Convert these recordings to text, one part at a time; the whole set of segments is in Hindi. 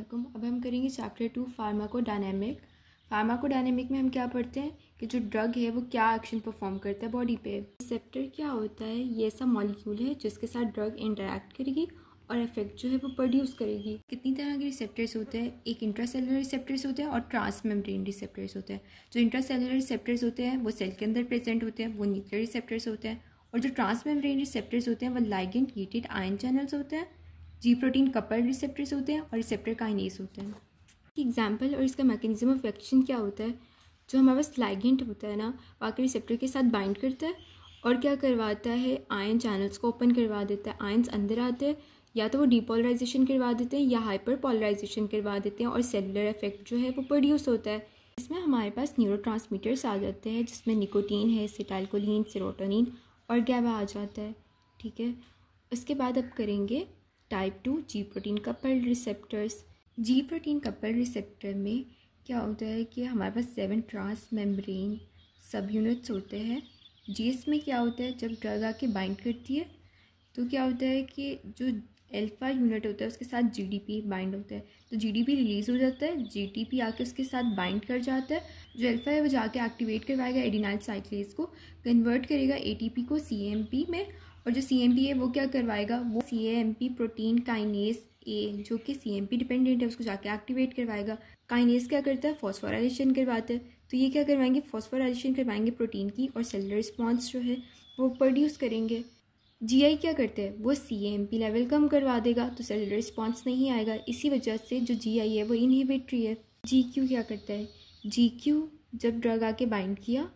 अस्सलामुअलैकुम। अब हम करेंगे चैप्टर 2 फार्माकोडायनेमिक। फार्माकोडायनेमिक में हम क्या पढ़ते हैं कि जो ड्रग है वो क्या एक्शन परफॉर्म करता है बॉडी पे। रिसेप्टर क्या होता है? ये ऐसा मॉलिक्यूल है जिसके साथ ड्रग इंटरेक्ट करेगी और इफेक्ट जो है वो प्रोड्यूस करेगी। कितनी तरह के रिसेप्टर्स होते हैं? एक इंट्रासेलुलर रिसेप्टर्स होते हैं और ट्रांसमेम्ब्रेन रिसेप्टर्स होते हैं। जो इंट्रासेलुलर रिसेप्टर्स होते हैं वो सेल के अंदर प्रेजेंट होते हैं, वो न्यूक्लियर रिसेप्टर्स होते हैं। और जो ट्रांसमेम्ब्रेन रिसेप्टर्स होते हैं वो लाइगेंड हीटेड आयन चैनल्स होते हैं, जी प्रोटीन कपल्ड रिसेप्टर्स होते हैं और रिसेप्टर काइनेस होते हैं। एग्जाम्पल और इसका मैकेनिज्म ऑफ एक्शन क्या होता है? जो हमारे पास लाइगेंड होता है ना, बाकी रिसेप्टर के साथ बाइंड करता है और क्या करवाता है, आयन चैनल्स को ओपन करवा देता है। आयन्स अंदर आते हैं, या तो वो डीपोलराइजेशन करवा देते हैं या हाइपर पोलराइजेशन करवा देते हैं और सेलुलर इफेक्ट जो है वो प्रोड्यूस होता है। इसमें हमारे पास न्यूरोट्रांसमीटर्स आ जाते हैं जिसमें निकोटीन है, एसिटाइलकोलिन, सेरोटोनिन और गैबा आ जाता है। ठीक है, उसके बाद अब करेंगे टाइप 2 जी प्रोटीन कपल्ड रिसेप्टर्स। जी प्रोटीन कपल्ड रिसेप्टर में क्या होता है कि हमारे पास 7 ट्रांस मेम्ब्रेन सब यूनिट्स होते हैं। जीएस में क्या होता है, जब ड्रग आके बाइंड करती है तो क्या होता है कि जो अल्फा यूनिट होता है उसके साथ जीडीपी बाइंड होता है, तो जीडीपी रिलीज़ हो जाता है, जीटीपी आके उसके साथ बाइंड कर जाता है। जो अल्फा है वो जाके एक्टिवेट करवाएगा एडिनाइल साइक्लेज को, कन्वर्ट करेगा एटीपी को सीएमपी में, और जो सीएमपी है वो क्या करवाएगा, वो सीएमपी प्रोटीन काइनेस ए जो कि सीएमपी डिपेंडेंट है उसको जाके एक्टिवेट करवाएगा। काइनेस क्या करता है, फॉस्फोराइलेशन करवाता है, तो ये क्या करवाएंगे, फॉस्फोराइलेशन करवाएंगे प्रोटीन की और सेलुलर रिस्पॉन्स जो है वो प्रोड्यूस करेंगे। जीआई क्या करते हैं, वो सीएमपी लेवल कम करवा देगा तो सेलुलर रिस्पॉन्स नहीं आएगा, इसी वजह से जो जीआई है वो इनहिबिटरी है। जीक्यू क्या करता है, जीक्यू जब ड्रग आके बाइंड किया,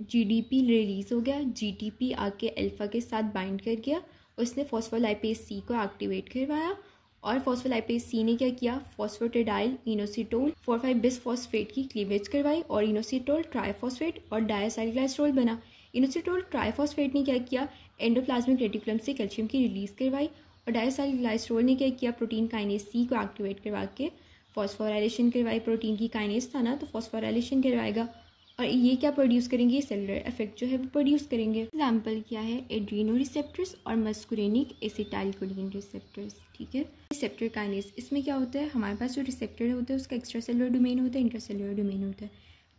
जीडीपी रिलीज़ हो गया, जीटीपी आके अल्फा के साथ बाइंड कर गया, उसने फॉस्फोलाइपेज सी को एक्टिवेट करवाया और फॉस्फोलाइपेज सी ने क्या किया, फॉस्फेटिडाइल इनोसिटोल 4,5 बिसफॉस्फेट की क्लीवेज करवाई और इनोसिटोल ट्राइफॉस्फेट और डायसाइलग्लाइसरोल बना। इनोसिटोल ट्राइफॉस्फेट ने क्या किया, एंडोप्लाज्मिक रेटिकुलम से कैल्शियम की रिलीज़ करवाई और डायसाइलग्लाइसरोल ने क्या किया, प्रोटीन काइनेस सी को एक्टिवेट करवा के फॉस्फोराइलेशन करवाई। प्रोटीन की काइनेस था ना तो फॉस्फोराइलेशन करवाएगा और ये क्या प्रोड्यूस करेंगे, सेलुलर इफेक्ट जो है वो प्रोड्यूस करेंगे। एग्जाम्पल क्या है, एड्रीनो रिसेप्टर्स और मस्कुरेनिक एसिटाइलकोलिन रिसेप्टर्स। ठीक है, रिसेप्टर काइनेस, इसमें क्या होता है, हमारे पास जो रिसेप्टर होता है उसका एक्स्ट्रा सेलुलर डोमेन होता है, इंट्रासेलुलर डोमेन होता है।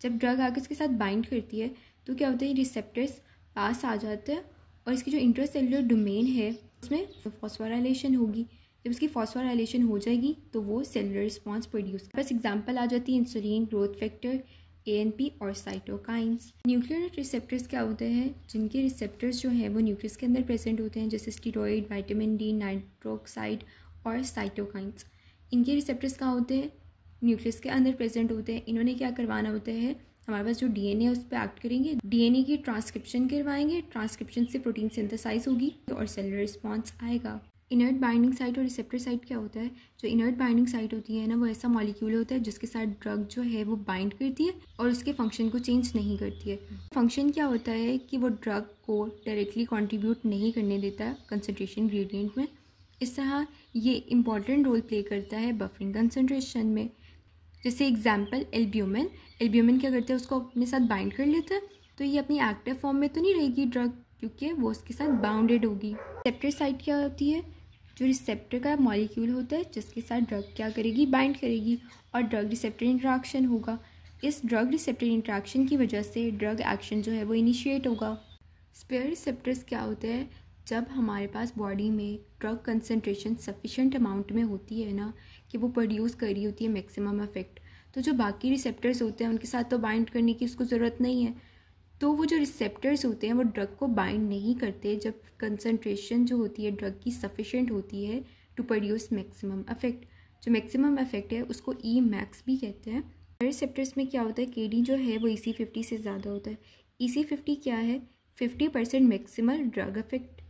जब ड्रग आकर उसके साथ बाइंड करती है तो क्या होता है, रिसेप्टर्स पास आ जाते हैं और इसकी जो इंट्रासेलुलर डोमेन है उसमें फॉस्फोराइलेशन होगी। जब उसकी फॉस्फोराइलेशन हो जाएगी तो वो सेलुलर रिस्पॉन्स प्रोड्यूस। बस एग्जाम्पल आ जाती है इंसुलिन, ग्रोथ फैक्टर, एएनपी और साइटोकाइंस। न्यूक्लियर रिसेप्टर्स क्या होते हैं, जिनके रिसेप्टर्स जो हैं वो न्यूक्लियस के अंदर प्रेजेंट होते हैं, जैसे स्टीरॉयड, विटामिन डी, नाइट्रोक्साइड और साइटोकाइंस। इनके रिसेप्टर्स कहाँ होते हैं, न्यूक्लियस के अंदर प्रेजेंट होते हैं। इन्होंने क्या करवाना होता है, हमारे पास जो डीएनए उस पर एक्ट करेंगे, डीएनए की ट्रांसक्रिप्शन करवाएंगे, ट्रांसक्रिप्शन से प्रोटीन सिंथेसाइज होगी और सेलुलर रिस्पॉन्स आएगा। इनर्ट बाइंडिंग साइट और रिसेप्टर साइट क्या होता है, जो इनर्ट बाइंडिंग साइट होती है ना वो ऐसा मॉलिक्यूल होता है जिसके साथ ड्रग जो है वो बाइंड करती है और उसके फंक्शन को चेंज नहीं करती है। फंक्शन क्या होता है कि वो ड्रग को डायरेक्टली कंट्रीब्यूट नहीं करने देता है कंसंट्रेशन ग्रेडियंट में। इस तरह ये इंपॉर्टेंट रोल प्ले करता है बफरिंग कंसंट्रेशन में। जैसे एग्जाम्पल एल्ब्यूमिन, एल्ब्यूमिन क्या करता है, उसको अपने साथ बाइंड कर लेता है, तो ये अपनी एक्टिव फॉर्म में तो नहीं रहेगी ड्रग, क्योंकि वो उसके साथ बाउंडेड होगी। रिसेप्टर साइट क्या होती है, जो रिसेप्टर का मॉलिक्यूल होता है जिसके साथ ड्रग क्या करेगी, बाइंड करेगी और ड्रग रिसेप्टर इंटरेक्शन होगा। इस ड्रग रिसेप्टर इंटरेक्शन की वजह से ड्रग एक्शन जो है वो इनिशिएट होगा। स्पेयर रिसेप्टर्स क्या होते हैं, जब हमारे पास बॉडी में ड्रग कंसंट्रेशन सफिशेंट अमाउंट में होती है ना कि वो प्रोड्यूस कर रही होती है मैक्सिमम इफेक्ट, तो जो बाकी रिसेप्टर्स होते हैं उनके साथ तो बाइंड करने की उसको ज़रूरत नहीं है, तो वो जो रिसेप्टर्स होते हैं वो ड्रग को बाइंड नहीं करते जब कंसंट्रेशन जो होती है ड्रग की सफिशेंट होती है टू प्रोड्यूस मैक्सिमम इफेक्ट। जो मैक्सिमम इफेक्ट है उसको ई मैक्स भी कहते हैं। रिसेप्टर्स में क्या होता है, केडी जो है वो EC50 से ज़्यादा होता है। EC50 क्या है, 50% मैक्सिमल ड्रग इफेक्ट।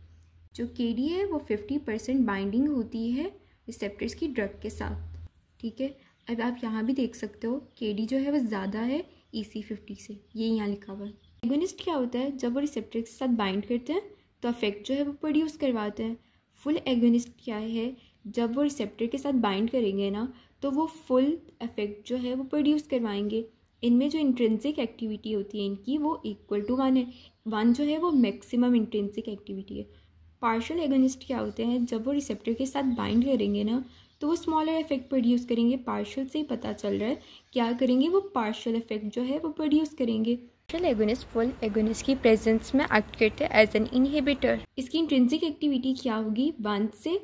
जो केडी है वो 50% बाइंडिंग होती है रिसेप्टर्स की ड्रग के साथ। ठीक है, अब आप यहाँ भी देख सकते हो केडी जो है वो ज़्यादा है EC50 से, ये यहाँ लिखा हुआ है। एगोनिस्ट क्या होता है, जब वो रिसेप्टर के साथ बाइंड करते हैं तो इफेक्ट जो है वो प्रोड्यूस करवाते हैं। फुल एगोनिस्ट क्या है, जब वो रिसेप्टर के साथ बाइंड करेंगे ना तो वो फुल इफेक्ट जो है वो प्रोड्यूस करवाएंगे। इनमें जो इंट्रिंसिक एक्टिविटी होती है इनकी वो इक्वल टू 1 है। 1 जो है वो मैक्सिमम इंट्रिंसिक एक्टिविटी है। पार्शियल एगोनिस्ट क्या होते हैं, जब वो रिसेप्टर के साथ बाइंड करेंगे ना तो वो स्मॉलर इफेक्ट प्रोड्यूस करेंगे। पार्शियल से ही पता चल रहा है क्या करेंगे, वो पार्शियल इफेक्ट जो है वो प्रोड्यूस करेंगे। पार्शियल एगोनिस्ट फुल एगोनिस्ट की प्रेजेंस में एक्ट करते हैं एज एन इनहिबिटर। इसकी इंट्रिंसिक एक्टिविटी क्या होगी, 1 से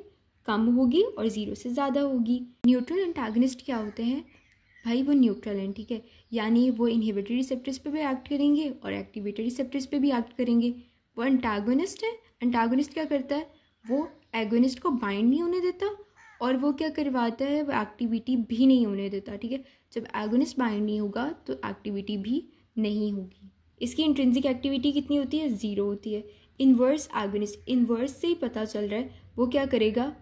कम होगी और 0 से ज़्यादा होगी। न्यूट्रल एंटागनिस्ट क्या होते हैं भाई, वो न्यूट्रल हैं, ठीक है, यानी वो इनहिबिटरी रिसेप्टर्स पे भी एक्ट करेंगे और एक्टिवेटरी रिसेप्टर्स पे भी एक्ट करेंगे। वो एंटागोनिस्ट है। एंटागोनिस्ट क्या करता है, वो एगोनिस्ट को बाइंड नहीं होने देता और वो क्या करवाता है, वो एक्टिविटी भी नहीं होने देता, ठीक है। जब एगोनिस्ट बाइंड नहीं होगा तो एक्टिविटी भी नहीं होगी। इसकी इंट्रिंसिक एक्टिविटी कितनी होती है, 0 होती है। इन्वर्स एगोनिस्ट, इन्वर्स से ही पता चल रहा है वो क्या करेगा,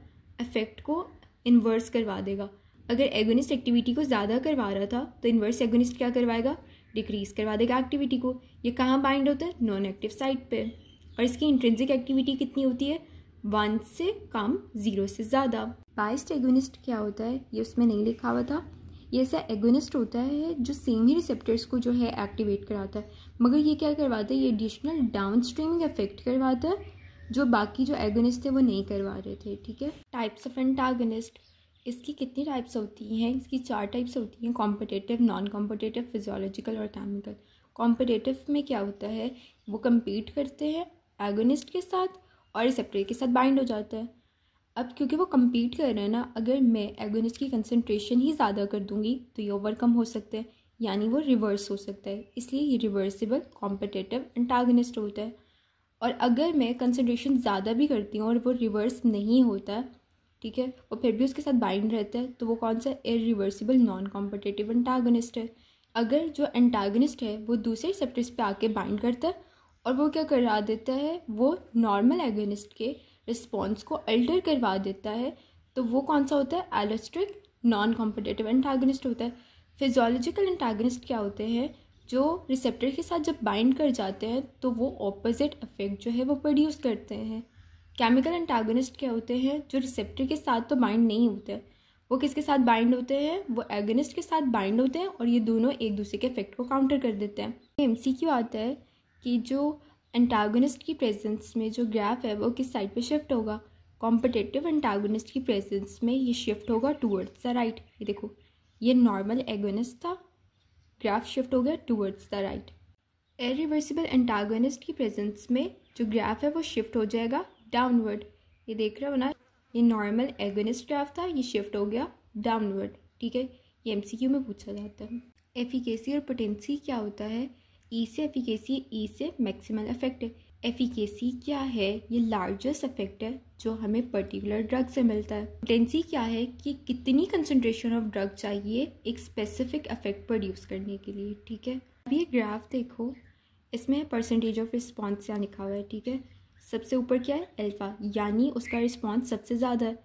इफेक्ट को इन्वर्स करवा देगा। अगर एगोनिस्ट एक्टिविटी को ज़्यादा करवा रहा था तो इन्वर्स एगोनिस्ट क्या करवाएगा, डिक्रीज करवा देगा एक्टिविटी को। ये कहाँ बाइंड होता है, नॉन एक्टिव साइट पे। और इसकी इंट्रिंसिक एक्टिविटी कितनी होती है, 1 से कम, 0 से ज़्यादा। बाइस्ड एगोनिस्ट क्या होता है, ये उसमें नहीं लिखा हुआ था। ये ऐसा एगोनिस्ट होता है जो सेम ही रिसेप्टर्स को जो है एक्टिवेट कराता है, मगर ये क्या करवाता है, ये एडिशनल डाउन स्ट्रीमिंग इफेक्ट करवाता है जो बाकी जो एगोनिस्ट थे वो नहीं करवा रहे थे, ठीक है। टाइप्स ऑफ एंटागनिस्ट, इसकी कितनी टाइप्स होती हैं, इसकी 4 टाइप्स होती हैं, कॉम्पिटिटिव, नॉन कॉम्पिटिटिव, फिजियोलॉजिकल और केमिकल। कॉम्पिटिटिव में क्या होता है, वो कम्पीट करते हैं एगोनिस्ट के साथ और रिसेप्टर के साथ बाइंड हो जाता है। अब क्योंकि वो कम्पीट कर रहे हैं ना, अगर मैं एगोनिस्ट की कंसनट्रेशन ही ज़्यादा कर दूंगी तो ये ओवरकम हो सकता है, यानी वो रिवर्स हो सकता है, इसलिए ये रिवर्सिबल कॉम्पिटिटिव एंटागनिस्ट होता है। और अगर मैं कंसनट्रेशन ज़्यादा भी करती हूँ और वो रिवर्स नहीं होता, ठीक है, और फिर भी उसके साथ बाइंड रहता है, तो वो कौन सा, इरिवर्सिबल नॉन कॉम्पिटिटिव एंटागनिस्ट है। अगर जो एंटागनिस्ट है वो दूसरे रिसेप्टर्स पे आके बाइंड करता है और वो क्या करा देता है, वो नॉर्मल एगोनिस्ट के रिस्पॉन्स को अल्टर करवा देता है, तो वो कौन सा होता है, एलोस्ट्रिक नॉन कॉम्पिटिटिव एंटागनिस्ट होता है। फिजियोलॉजिकल एंटागनिस्ट क्या होते हैं, जो रिसेप्टर के साथ जब बाइंड कर जाते हैं तो वो ऑपोजिट इफेक्ट जो है वो प्रोड्यूस करते हैं। केमिकल एंटागनिस्ट क्या होते हैं, जो रिसेप्टर के साथ तो बाइंड नहीं होते, वो किसके साथ बाइंड होते हैं, वो एगोनिस्ट के साथ बाइंड होते हैं और ये दोनों एक दूसरे के इफेक्ट को काउंटर कर देते हैं। एमसीक्यू आता है कि जो एंटागोनिस्ट की प्रेजेंस में जो ग्राफ है वो किस साइड पे शिफ्ट होगा, कॉम्पिटिटिव एंटागोनिस्ट की प्रेजेंस में ये शिफ्ट होगा टूवर्ड्स द राइट। ये देखो, ये नॉर्मल एगोनिस्ट था, ग्राफ शिफ्ट हो गया towards the right. Irreversible antagonist की प्रेजेंस में जो ग्राफ है वो शिफ्ट हो जाएगा डाउनवर्ड। ये देख रहे हो ना, ये नॉर्मल एगोनिस्ट ग्राफ था, ये शिफ्ट हो गया डाउनवर्ड, ठीक है। ये एमसीक्यू में पूछा जाता है। एफिकेसी और पोटेंसी क्या होता है, ई से एफिकेसी, ई से मैक्सिमल इफेक्ट है। एफिकेसी क्या है, ये लार्जेस्ट इफेक्ट है जो हमें पर्टिकुलर ड्रग से मिलता है। पोटेंसी क्या है कि कितनी कंसंट्रेशन ऑफ ड्रग चाहिए एक स्पेसिफिक इफेक्ट प्रोड्यूस करने के लिए, ठीक है। अब ये ग्राफ देखो, इसमें परसेंटेज ऑफ रिस्पॉन्स यहाँ लिखा हुआ है, ठीक है। सबसे ऊपर क्या है, अल्फा, यानी उसका रिस्पॉन्स सबसे ज़्यादा है,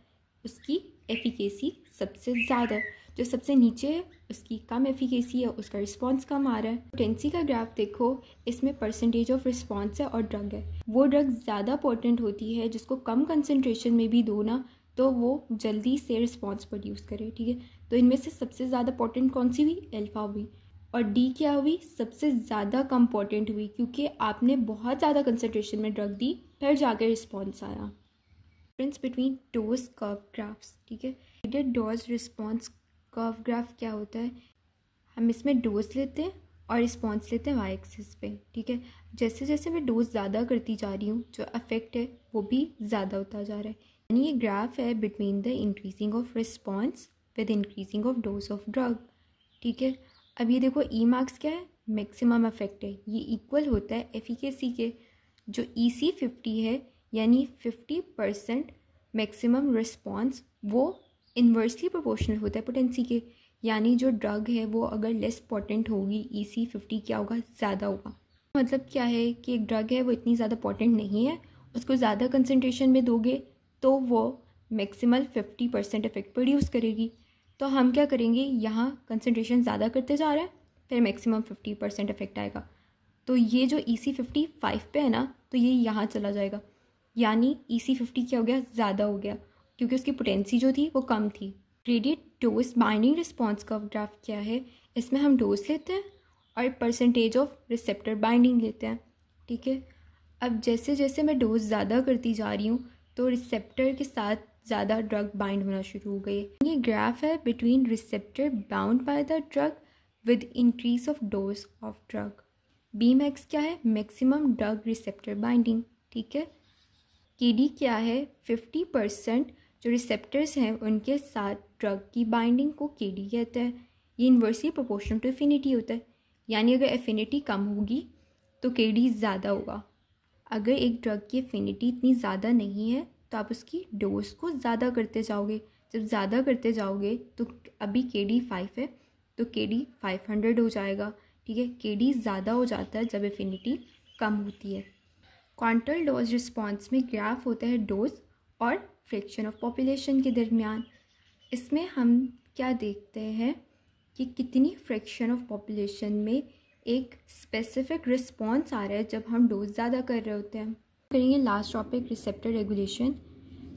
उसकी एफिकेसी सबसे ज़्यादा है। जो सबसे नीचे है उसकी कम एफिकेसी है, उसका रिस्पॉन्स कम आ रहा है। पोटेंसी का ग्राफ देखो, इसमें परसेंटेज ऑफ रिस्पॉन्स है और ड्रग है। वो ड्रग ज़्यादा पोटेंट होती है जिसको कम कंसनट्रेशन में भी दो ना तो वो जल्दी से रिस्पॉन्स प्रोड्यूस करे, ठीक है। तो इनमें से सबसे ज़्यादा पोटेंट कौन सी हुई, अल्फा हुई। और डी क्या हुई, सबसे ज़्यादा कम पोटेंट हुई, क्योंकि आपने बहुत ज़्यादा कंसनट्रेशन में ड्रग दी फिर जाकर रिस्पॉन्स आया। Difference between dose curve graphs, ठीक है। Graded dose response curve graph क्या होता है, हम इसमें डोज लेते हैं और रिस्पॉन्स लेते हैं वाई एक्सिस पे, ठीक है। जैसे जैसे मैं डोज ज़्यादा करती जा रही हूँ जो इफेक्ट है वो भी ज़्यादा होता जा रहा है। यानी ये ग्राफ है between the increasing of response with increasing of dose of drug, ठीक है। अब ये देखो, ई मार्क्स क्या है, मैक्सिमम इफेक्ट है, ये इक्वल होता है एफिकेसी के। जो EC 50 है यानी 50% मैक्सिमम रिस्पॉन्स, वो इन्वर्सली प्रोपोर्शनल होता है पोटेंसी के, यानी जो ड्रग है वो अगर लेस पोटेंट होगी EC 50 क्या होगा, ज़्यादा होगा। मतलब क्या है कि एक ड्रग है वो इतनी ज़्यादा पोटेंट नहीं है, उसको ज़्यादा कंसनट्रेशन में दोगे तो वो मैक्सिमल 50% इफेक्ट प्रोड्यूस करेगी। तो हम क्या करेंगे, यहाँ कंसनट्रेशन ज़्यादा करते जा रहे हैं, फिर मैक्सिमम 50% इफेक्ट आएगा। तो ये जो EC 55 पे है ना, तो ये यहाँ चला जाएगा, यानी EC 50 क्या हो गया, ज़्यादा हो गया, क्योंकि उसकी पोटेंसी जो थी वो कम थी। ग्रेडेड डोज बाइंडिंग रिस्पॉन्स का ग्राफ क्या है, इसमें हम डोज लेते हैं और परसेंटेज ऑफ रिसेप्टर बाइंडिंग लेते हैं, ठीक है। अब जैसे जैसे मैं डोज ज़्यादा करती जा रही हूँ तो रिसेप्टर के साथ ज़्यादा ड्रग बाइंड होना शुरू हो गई। ये ग्राफ है between receptor bound by the drug with increase of dose of drug. B max क्या है? मैक्सिमम ड्रग रिसेप्टर बाइंडिंग, ठीक है। के डी क्या है? 50% जो रिसेप्टर्स हैं उनके साथ ड्रग की बाइंडिंग को के डी कहते हैं। ये इन्वर्सली प्रोपोर्शनल टू एफिनिटी होता है, यानी अगर एफिनिटी कम होगी तो के डी ज़्यादा होगा। अगर एक ड्रग की एफिनिटी इतनी ज़्यादा नहीं है तो आप उसकी डोज को ज़्यादा करते जाओगे। जब ज़्यादा करते जाओगे तो अभी के डी 5 है तो के डी 500 हो जाएगा, ठीक है। के डी ज़्यादा हो जाता है जब एफिनिटी कम होती है। क्वांटल डोज रिस्पॉन्स में ग्राफ होता है डोज और फ्रैक्शन ऑफ पॉपुलेशन के दरमियान। इसमें हम क्या देखते हैं कि कितनी फ्रैक्शन ऑफ पॉपुलेशन में एक स्पेसिफिक रिस्पॉन्स आ रहा है जब हम डोज ज़्यादा कर रहे होते हैं। करेंगे लास्ट टॉपिक रिसेप्टर रेगुलेशन।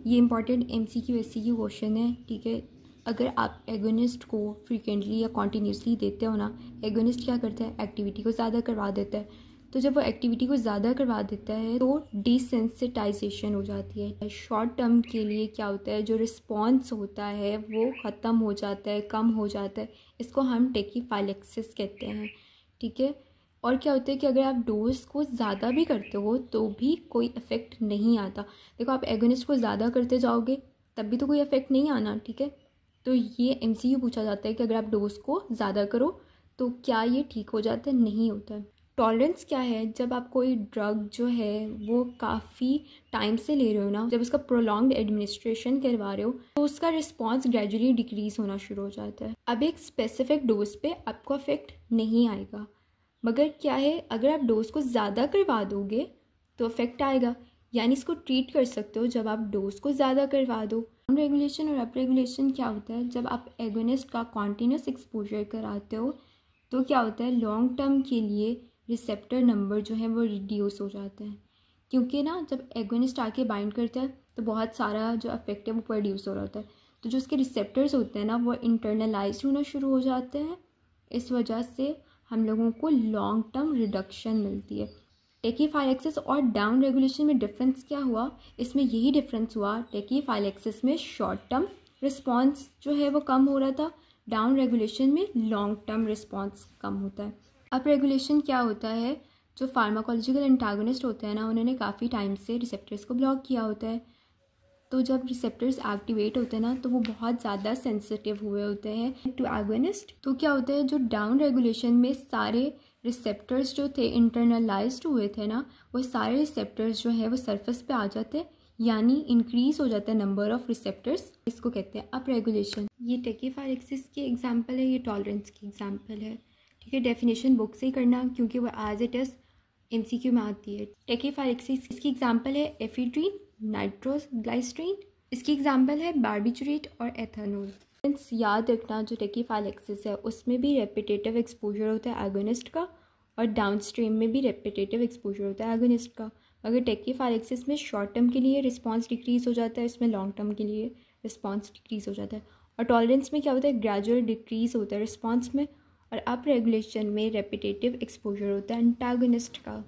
ये इंपॉर्टेंट MCQ SCQ क्वेश्चन है, ठीक है। अगर आप एगोनिस्ट को फ्रीक्वेंटली या कॉन्टीन्यूसली देते हो ना, एगोनिस्ट क्या करता है? एक्टिविटी को ज़्यादा करवा देता है। तो जब वो एक्टिविटी को ज़्यादा करवा देता है तो डिसेंसिटाइजेशन हो जाती है। शॉर्ट टर्म के लिए क्या होता है, जो रिस्पॉन्स होता है वो ख़त्म हो जाता है, कम हो जाता है। इसको हम टेकीफाइलेक्सिस कहते हैं, ठीक है। और क्या होता है कि अगर आप डोज को ज़्यादा भी करते हो तो भी कोई इफ़ेक्ट नहीं आता। देखो, आप एगोनिस्ट को ज़्यादा करते जाओगे तब भी तो कोई इफ़ेक्ट नहीं आना, ठीक है। तो ये MCQ पूछा जाता है कि अगर आप डोज को ज़्यादा करो तो क्या ये ठीक हो जाता है? नहीं होता है। टॉलरेंस क्या है? जब आप कोई ड्रग जो है वो काफ़ी टाइम से ले रहे हो ना, जब उसका प्रोलॉन्ग्ड एडमिनिस्ट्रेशन करवा रहे हो तो उसका रिस्पॉन्स ग्रेजुअली डिक्रीज़ होना शुरू हो जाता है। अब एक स्पेसिफिक डोज पे आपको इफेक्ट नहीं आएगा, मगर क्या है, अगर आप डोज को ज़्यादा करवा दोगे तो इफेक्ट आएगा। यानी इसको ट्रीट कर सकते हो जब आप डोज को ज़्यादा करवा दो। डाउन रेगुलेशन और अप रेगुलेशन क्या होता है? जब आप एगोनिस्ट का कॉन्टीन्यूस एक्सपोजर कराते हो तो क्या होता है, लॉन्ग टर्म के लिए रिसेप्टर नंबर जो है वो रिड्यूस हो जाते हैं, क्योंकि ना जब एगोनिस्ट आके बाइंड करता है तो बहुत सारा जो इफेक्ट है वो प्रोड्यूस हो रहा होता है। तो जो उसके रिसेप्टर्स होते हैं ना वो इंटरनलाइज होना शुरू हो जाते हैं। इस वजह से हम लोगों को लॉन्ग टर्म रिडक्शन मिलती है। टेकीफाइलेक्सिस और डाउन रेगुलेशन में डिफरेंस क्या हुआ? इसमें यही डिफरेंस हुआ, टेकीफाइलेक्सिस में शॉर्ट टर्म रिस्पॉन्स जो है वो कम हो रहा था, डाउन रेगुलेशन में लॉन्ग टर्म रिस्पॉन्स कम होता है। अप रेगुलेशन क्या होता है? जो फार्माकोलॉजिकल एंटागोनिस्ट होते हैं ना, उन्होंने काफ़ी टाइम से रिसेप्टर्स को ब्लॉक किया होता है। तो जब रिसेप्टर्स एक्टिवेट होते हैं ना तो वो बहुत ज़्यादा सेंसिटिव हुए होते हैं टू एगोनिस्ट। तो क्या होता है, जो डाउन रेगुलेशन में सारे रिसेप्टर्स जो थे इंटरनलाइज्ड हुए थे ना, वो सारे रिसेप्टर्स जो है वो सरफेस पे आ जाते हैं, यानी इंक्रीज हो जाता है नंबर ऑफ रिसेप्टर्स। इसको कहते हैं अप रेगुलेशन। ये टेकीफाइलेक्सिस की एग्जांपल है, ये टॉलरेंस की एग्जांपल है, ठीक है। डेफिनेशन बुक से ही करना क्योंकि वो एज इट इज़ MCQ में आती है। टेकीफाइलेक्सिस इसकी एग्जांपल है एफिड्रीन, नाइट्रोग्लाइस्ट्रीन। इसकी एग्जांपल है बार्बिचुरेट और एथेनॉल। याद रखना, जो टेकीफाइलेक्सिस है उसमें भी रेपिटेटिव एक्सपोजर होता है एगोनिस्ट का, और डाउनस्ट्रीम में भी रेपिटेटिव एक्सपोजर होता है एगोनिस्ट का। अगर टेकीफाइलेक्सिस में शॉर्ट टर्म के लिए रिस्पॉन्स डिक्रीज़ हो जाता है, इसमें लॉन्ग टर्म के लिए रिस्पॉन्स डिक्रीज़ हो जाता है। और टॉलरेंस में क्या होता है, ग्रेजुअल डिक्रीज़ होता है रिस्पॉन्स में। और अप रेगुलेशन में रेपिटेटिव एक्सपोजर होता है एंटागोनिस्ट का।